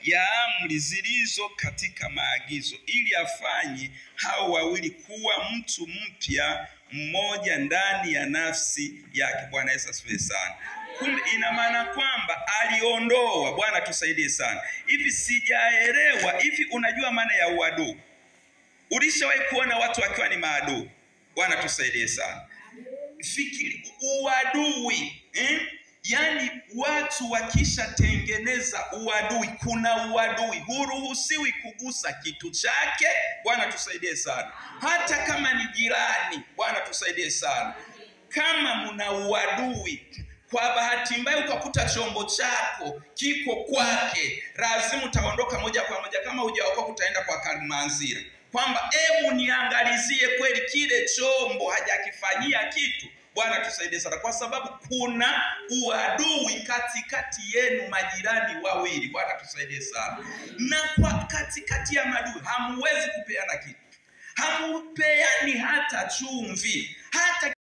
ya amri zilizo katika maagizo, ili afanye hao wawili kuwa mtu mpya mmoja ndani ya nafsi yake. Bwana Yesu asifiwe sana. Kumbe ina maana kwamba aliondoa. Bwana tusaidie sana. Hivi sijaelewa, hivi unajua maana ya uadui? Ulishawahi kuona watu wakiwa ni maadui? Bwana tusaidie sana. Fikiri uadui, yani watu wakisha tengeneza uadui, kuna uadui, huruhusiwi kugusa kitu chake. Bwana tusaidie sana. Hata kama ni jirani, Bwana tusaidie sana. Kama mna uadui, kwa bahati mbaya ukakuta chombo chako kiko kwake, lazima utaondoka moja kwa moja. Kama hujaokoka utaenda kwa Kalimanzira, kwamba hebu niangalizie kweli kile chombo hajakifanyia kitu. Bwana tusaidie sana, kwa sababu kuna uadui katikati yenu majirani wawili. Bwana tusaidie sana. Na kwa katikati ya maadui hamuwezi kupeana kitu, hamupeani hata chumvi, hata